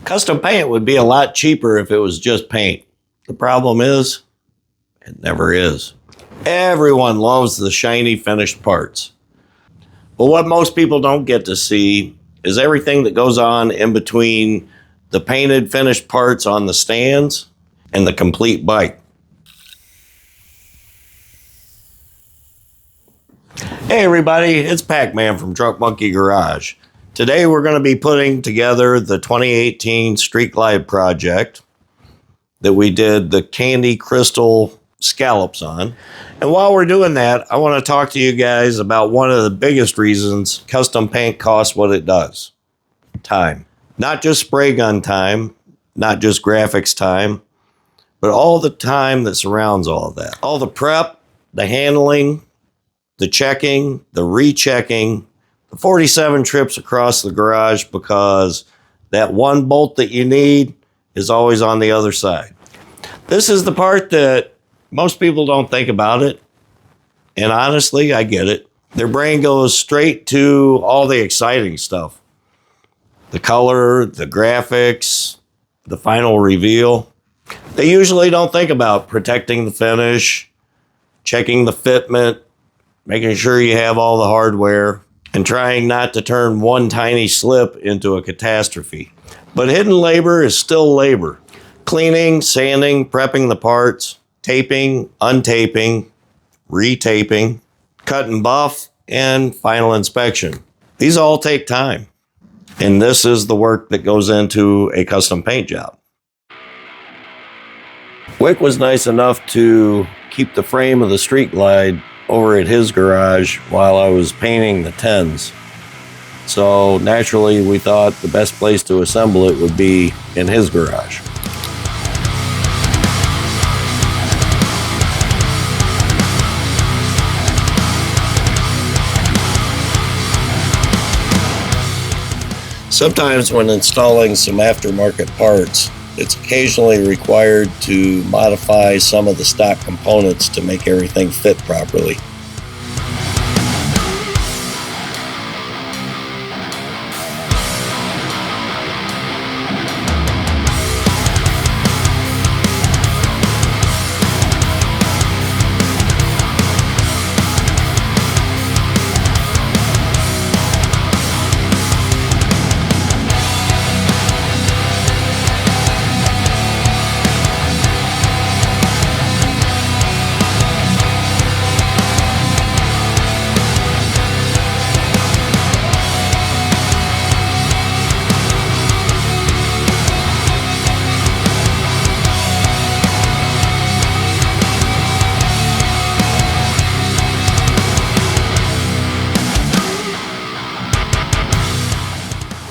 Custom paint would be a lot cheaper if it was just paint. The problem is, it never is. Everyone loves the shiny finished parts. But what most people don't get to see is everything that goes on in between the painted finished parts on the stands and the complete bike. Hey everybody, it's Pac-Man from Truck Monkey Garage. Today we're going to be putting together the 2018 Street Glide project that we did the candy crystal scallops on. And while we're doing that, I want to talk to you guys about one of the biggest reasons custom paint costs what it does. Time. Not just spray gun time, not just graphics time, but all the time that surrounds all of that. All the prep, the handling, the checking, the rechecking, the 47 trips across the garage because that one bolt that you need is always on the other side. This is the part that most people don't think about it. And honestly, I get it. Their brain goes straight to all the exciting stuff. The color, the graphics, the final reveal. They usually don't think about protecting the finish, checking the fitment, making sure you have all the hardware, and trying not to turn one tiny slip into a catastrophe. But hidden labor is still labor. Cleaning, sanding, prepping the parts, taping, untaping, retaping, cut and buff, and final inspection. These all take time. And this is the work that goes into a custom paint job. Wick was nice enough to keep the frame of the Street Glide over at his garage while I was painting the 10s. So naturally we thought the best place to assemble it would be in his garage. Sometimes when installing some aftermarket parts, it's occasionally required to modify some of the stock components to make everything fit properly.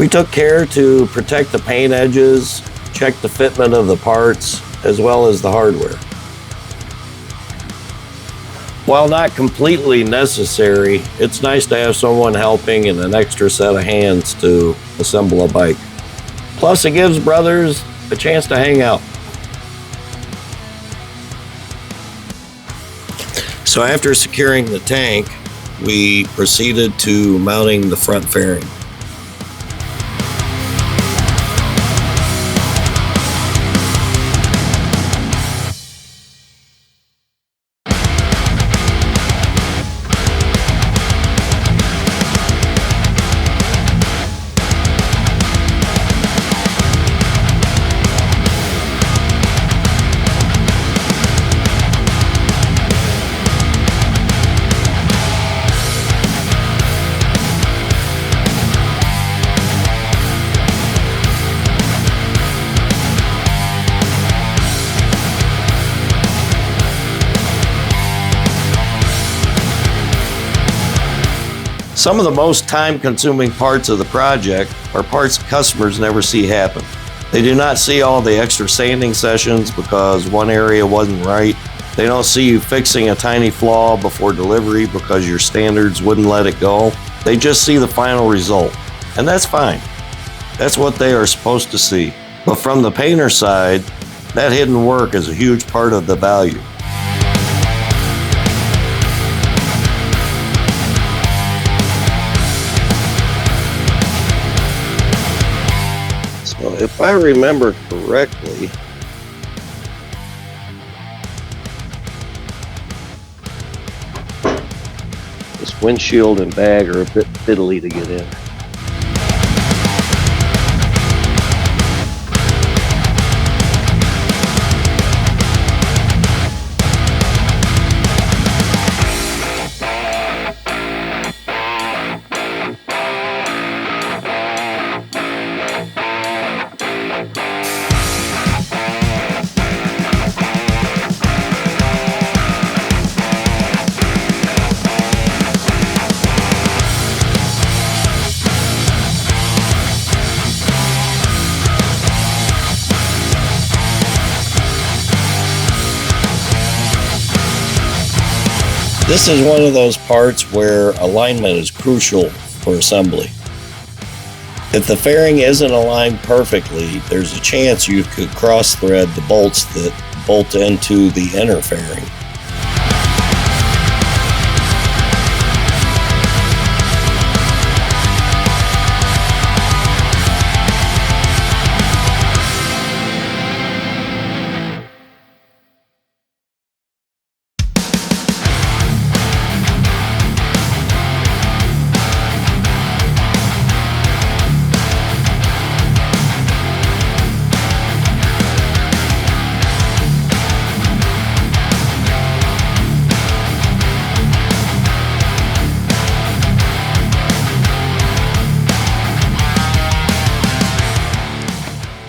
We took care to protect the paint edges, check the fitment of the parts, as well as the hardware. While not completely necessary, it's nice to have someone helping and an extra set of hands to assemble a bike. Plus, it gives brothers a chance to hang out. So after securing the tank, we proceeded to mounting the front fairing. Some of the most time-consuming parts of the project are parts customers never see happen. They do not see all the extra sanding sessions because one area wasn't right. They don't see you fixing a tiny flaw before delivery because your standards wouldn't let it go. They just see the final result, and that's fine. That's what they are supposed to see. But from the painter side, that hidden work is a huge part of the value. if I remember correctly, this windshield and bag are a bit fiddly to get in. This is one of those parts where alignment is crucial for assembly. If the fairing isn't aligned perfectly, there's a chance you could cross-thread the bolts that bolt into the inner fairing.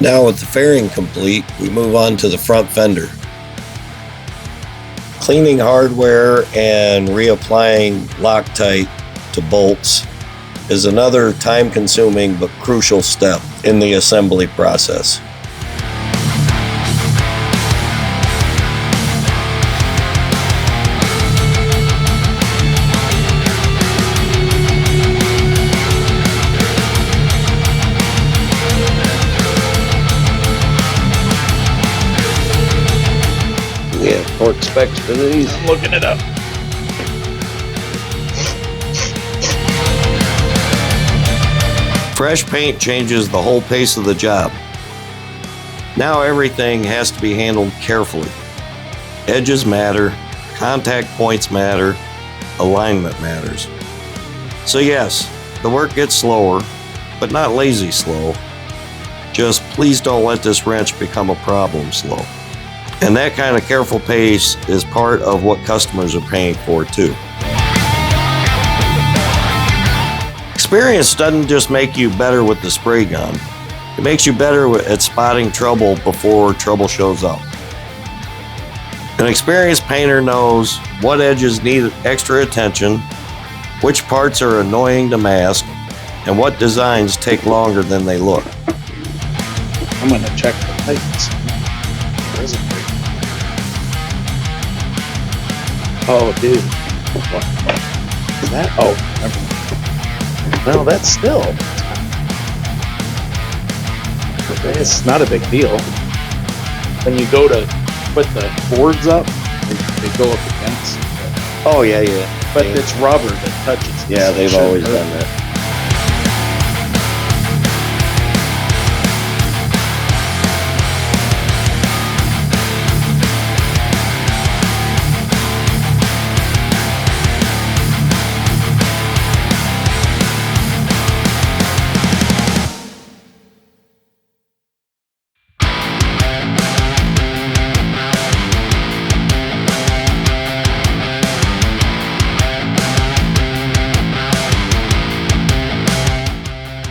Now with the fairing complete, we move on to the front fender. Cleaning hardware and reapplying Loctite to bolts is another time-consuming but crucial step in the assembly process. Yeah, torque specs for these. I'm looking it up. Fresh paint changes the whole pace of the job. Now everything has to be handled carefully. Edges matter, contact points matter, alignment matters. So yes, the work gets slower, but not lazy slow. Just please don't let this wrench become a problem slow. And that kind of careful pace is part of what customers are paying for too. Experience doesn't just make you better with the spray gun. It makes you better at spotting trouble before trouble shows up. An experienced painter knows what edges need extra attention, which parts are annoying to mask, and what designs take longer than they look. I'm gonna check the tightness. Where is it? Oh, dude. What? Is that? Oh, no, that's still. It's not a big deal. When you go to put the boards up, they go up against. Oh, yeah. But it's rubber that touches. Yeah, they've always done that.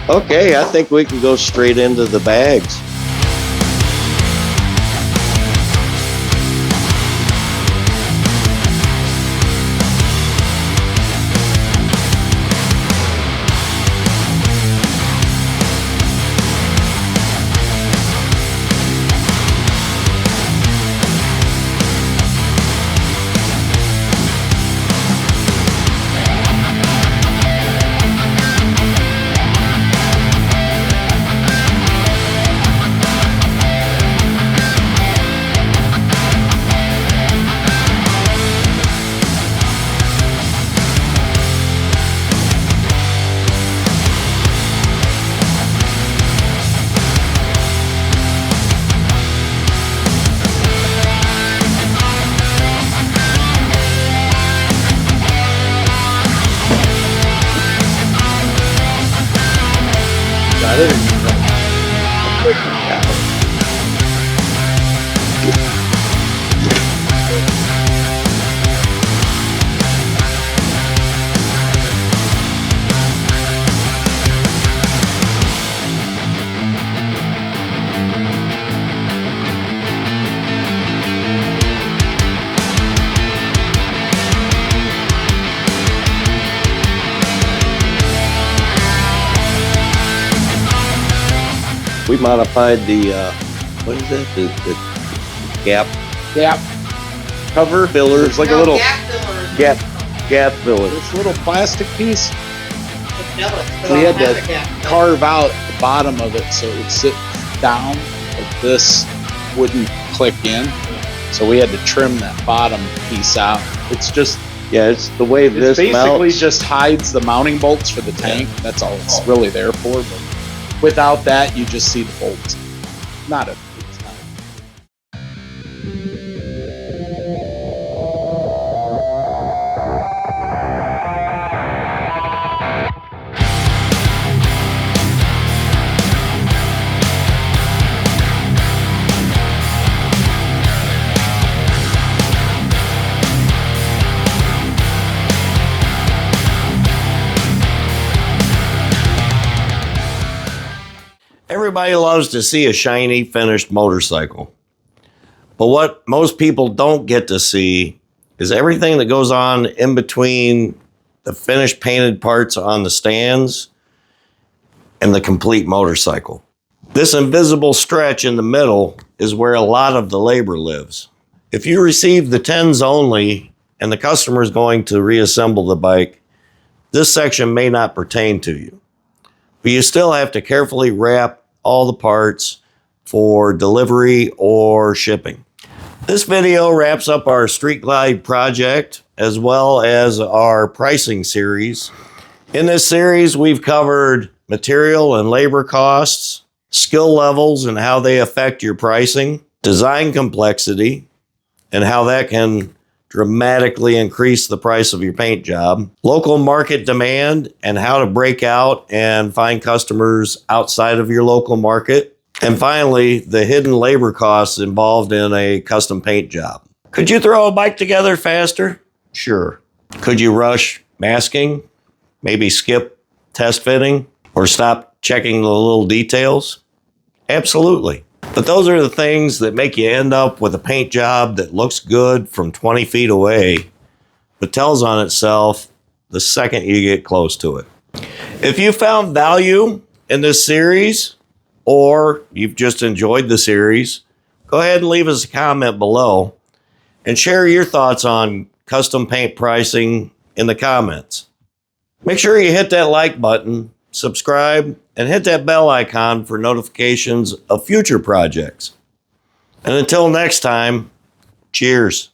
Okay, I think we can go straight into the bags. We modified the, what is that? The gap cover filler. It's like a little Gap filler. this little plastic piece. We We had to carve out the bottom of it so it would sit down, but this wouldn't click in. So we had to trim that bottom piece out. It's just Yeah, it's the way it this basically mounts. just hides the mounting bolts for the tank. That's all it's really there for. But without that, you just see the bolts. Not a it's not. Everybody loves to see a shiny, finished motorcycle. But what most people don't get to see is everything that goes on in between the finished painted parts on the stands and the complete motorcycle. This invisible stretch in the middle is where a lot of the labor lives. If you receive the 10s only and the customer is going to reassemble the bike, this section may not pertain to you. But you still have to carefully wrap all the parts for delivery or shipping. This video wraps up our Street Glide project as well as our pricing series. In this series, we've covered material and labor costs, skill levels and how they affect your pricing, design complexity, and how that can dramatically increase the price of your paint job, local market demand and how to break out and find customers outside of your local market, and finally, the hidden labor costs involved in a custom paint job. Could you throw a bike together faster? Sure. Could you rush masking? Maybe skip test fitting? Or stop checking the little details? Absolutely. But those are the things that make you end up with a paint job that looks good from 20 feet away, but tells on itself the second you get close to it. If you found value in this series, or you've just enjoyed the series, go ahead and leave us a comment below and share your thoughts on custom paint pricing in the comments. Make sure you hit that like button, subscribe, and hit that bell icon for notifications of future projects. And until next time, cheers.